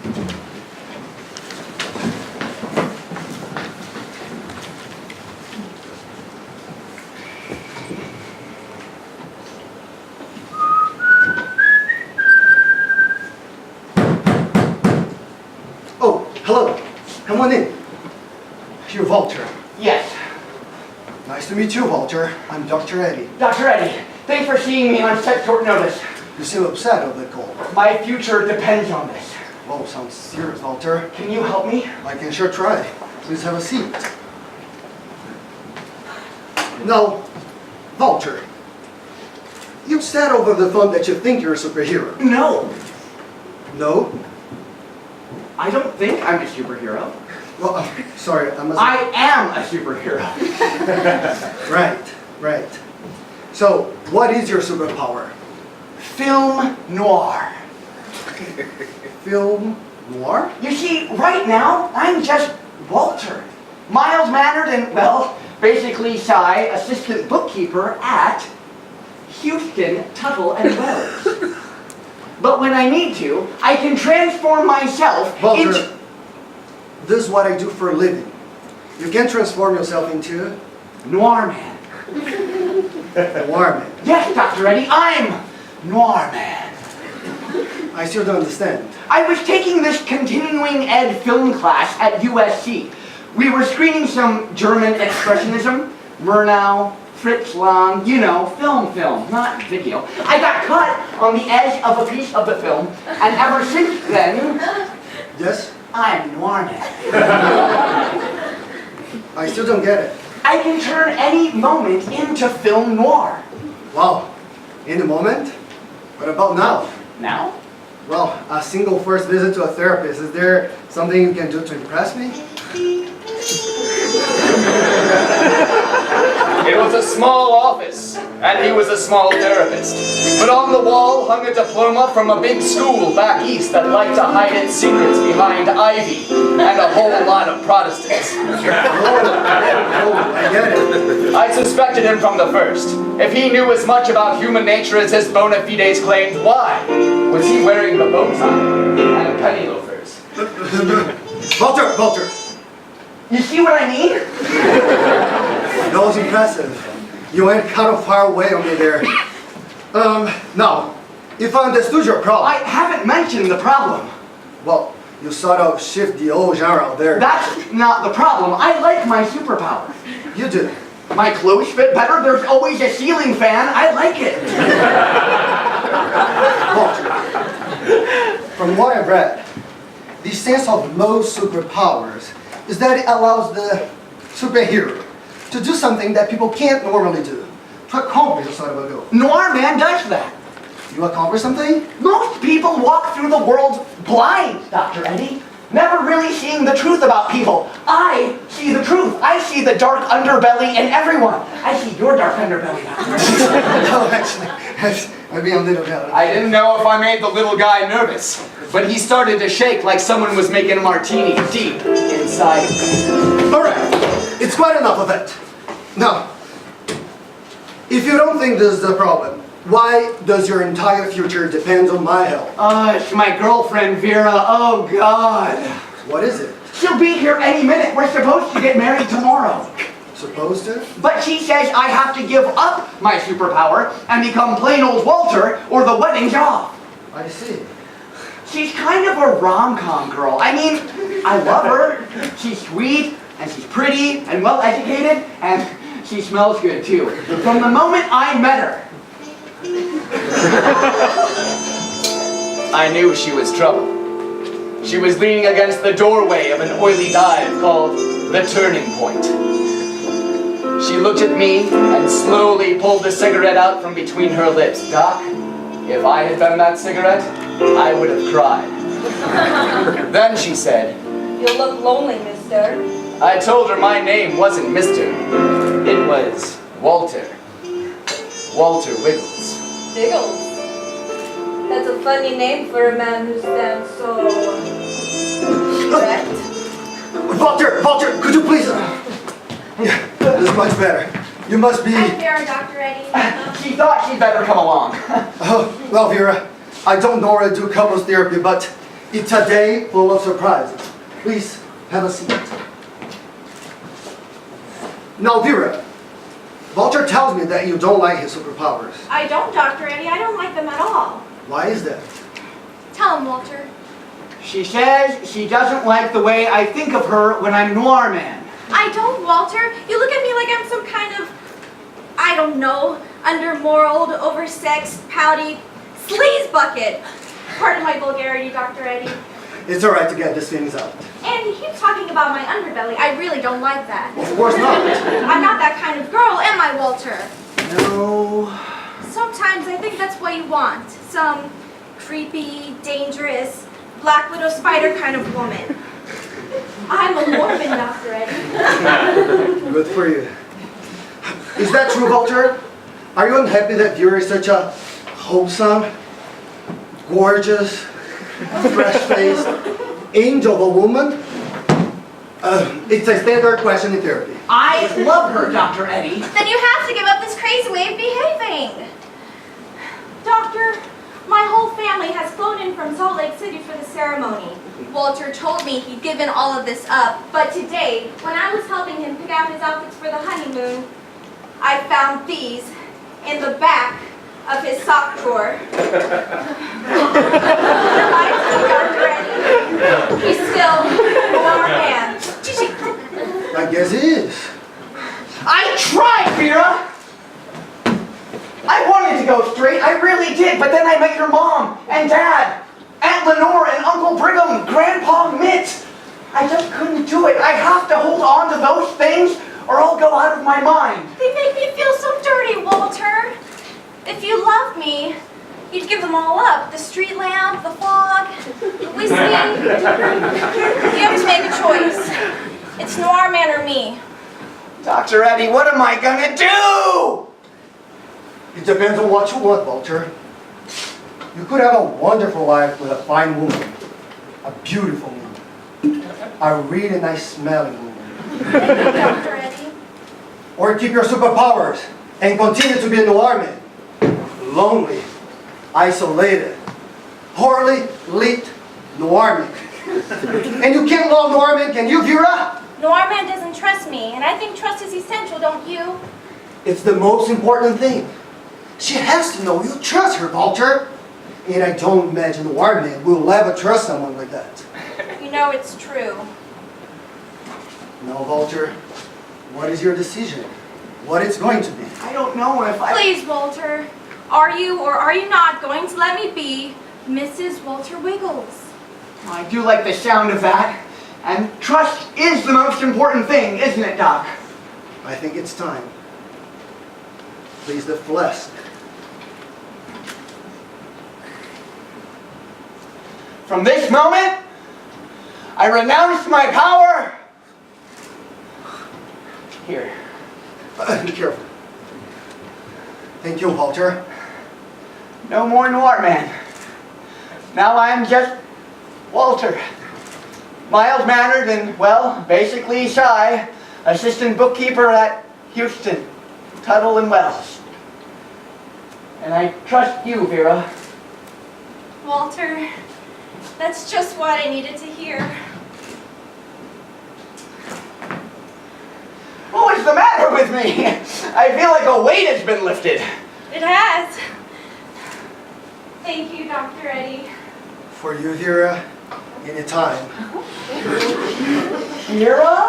Oh, hello. Come on in. You're Walter. Yes. Nice to meet you, Walter. I'm Dr. Eddie. Dr. Eddie, thanks for seeing me on such short notice. You seem upset over the call. My future depends on this. Whoa, sounds serious, Walter. Can you help me? I can sure try. Please have a seat. Now, Walter, you said over the phone that you think you're a superhero. No. No? I don't think I'm a superhero. Well, sorry, I am a superhero. Right. So, what is your superpower? Film noir. Film noir? You see, right now, I'm just Walter. Mild-mannered and, well, basically shy assistant bookkeeper at Houston, Tuttle & Wells. But when I need to, I can transform myself Walter, into... this is what I do for a living. You can transform yourself into Noir Man. Noir Man. Yes, Dr. Eddie, I'm Noir Man. I still don't understand. I was taking this continuing ed film class at USC. We were screening some German expressionism, Murnau, Fritz Lang, you know, film, not video. I got caught on the edge of a piece of the film, and ever since then, Yes? I'm Noir Man. I still don't get it. I can turn any moment into film noir. Wow. In a moment? What about now? Now? Well, a single first visit to a therapist. Is there something you can do to impress me? It was a small office, and he was a small therapist. But on the wall hung a diploma from a big school back east that liked to hide its secrets behind ivy and a whole lot of Protestants. Oh, I get it. I suspected him from the first. If he knew as much about human nature as his bona fides claimed, why was he wearing the bow tie and penny loafers? Walter! You see what I mean? That was impressive. You went kind of far away on me there. Now, if I understood your problem... I haven't mentioned the problem. Well, you sort of shift the old genre out there. That's not the problem. I like my superpower. You do. My clothes fit better. There's always a ceiling fan. I like it. Walter, from what I've read, the sense of most superpowers is that it allows the superhero to do something that people can't normally do, to accomplish a sort of a goal. Noir Man does that. You accomplish something? Most people walk through the world blind, Dr. Eddie. Never really seeing the truth about people. I see the truth. I see the dark underbelly in everyone. I see your dark underbelly, Dr. Eddie. No, actually, maybe I'm a little bit. I didn't know if I made the little guy nervous, but he started to shake like someone was making a martini deep inside. All right, it's quite enough of it. Now, if you don't think this is the problem, why does your entire future depend on my help? It's my girlfriend, Vera. Oh, God. What is it? She'll be here any minute. We're supposed to get married tomorrow. Supposed to? But she says I have to give up my superpower and become plain old Walter or the wedding's off. I see. She's kind of a rom-com girl. I mean, I love her. She's sweet, and she's pretty, and well-educated, and she smells good, too. From the moment I met her. I knew she was trouble. She was leaning against the doorway of an oily dive called The Turning Point. She looked at me and slowly pulled the cigarette out from between her lips. Doc, if I had done that cigarette, I would have cried. Then she said, "You look lonely, mister." I told her my name wasn't Mr. It was Walter. Walter Wiggles. Biggles. That's a funny name for a man who stands so erect. Walter, could you please? Yeah, this is much better. You must be. Hi, Vera, Dr. Eddie. She thought she'd better come along. Oh, well, Vera, I don't normally do couples therapy, but It's a day full of surprises. Please have a seat. Now, Vera, Walter tells me that you don't like his superpowers. I don't, Dr. Eddie. I don't like them at all. Why is that? Tell him, Walter. She says she doesn't like the way I think of her when I'm Noir Man. I don't, Walter. You look at me like I'm some kind of, I don't know, undermoraled, oversexed, pouty sleaze bucket. Pardon my vulgarity, Dr. Eddie. It's all right to get these things out. And he keeps talking about my underbelly. I really don't like that. Of course not. I'm not that kind of girl, am I, Walter? No. Sometimes I think that's what you want. Some creepy, dangerous, Black Widow spider kind of woman. I'm a Mormon, Dr. Eddie. Good for you. Is that true, Walter? Are you unhappy that Vera is such a wholesome, gorgeous, fresh-faced angel of a woman? It's a standard question in therapy. I love her, Dr. Eddie. Then you have to give up this crazy way of behaving. Doctor, my whole family has flown in from Salt Lake City for the ceremony. Walter told me he'd given all of this up, but today, when I was helping him pick out his outfits for the honeymoon, I found these in the back of his sock drawer. Reminds me, Dr. Eddie. He's still our man. I guess it is. I tried, Vera! I wanted to go straight, I really did, but then I met your mom and dad, Aunt Lenore and Uncle Brigham, Grandpa Mitt. I just couldn't do it. I have to hold on to those things or I'll go out of my mind. They make me feel so dirty, Walter. If you loved me, you'd give them all up. The street lamp, the fog, the whiskey. You have to make a choice. It's Noir Man or me. Dr. Eddie, what am I gonna do? It depends on what you want, Walter. You could have a wonderful life with a fine woman, a beautiful woman, a really nice smelling woman. Thank you, Dr. Eddie. Or keep your superpowers and continue to be a Noir Man. Lonely, isolated, poorly lit Noir Man. And you can't love Noir Man, can you, Vera? Noir Man doesn't trust me, and I think trust is essential, don't you? It's the most important thing. She has to know you trust her, Walter. And I don't imagine Noir Man will ever trust someone like that. You know it's true. Now, Walter, what is your decision? What it's going to be? I don't know if I... Please, Walter. Are you or are you not going to let me be Mrs. Walter Wiggles? I do like the sound of that. And trust is the most important thing, isn't it, Doc? I think it's time. Please, the flask. From this moment, I renounce my power. Here. Be careful. Thank you, Walter. No more Noir Man. Now I'm just Walter. Mild-mannered and, well, basically shy. Assistant bookkeeper at Houston, Tuttle and Wells. And I trust you, Vera. Walter, that's just what I needed to hear. What was the matter with me? I feel like a weight has been lifted. It has. Thank you, Dr. Eddie. For you, Vera, anytime. Vera?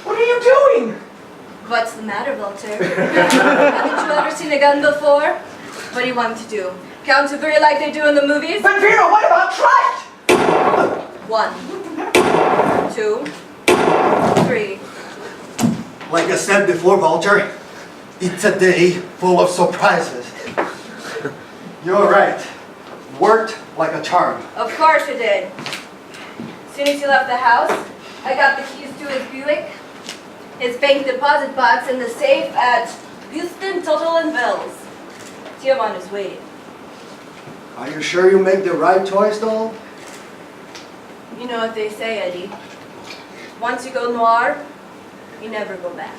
What are you doing? What's the matter, Walter? Haven't you ever seen a gun before? What do you want to do? Count to 3 like they do in the movies? But Vera, what about trust? 1, 2, 3. Like I said before, Walter, it's a day full of surprises. You're right. Worked like a charm. Of course you did. As soon as he left the house, I got the keys to his Buick, his bank deposit box, and the safe at Houston, Tuttle and Wells. Giovanni's waiting. Are you sure you make the right choice, though? You know what they say, Eddie. Once you go noir, you never go back.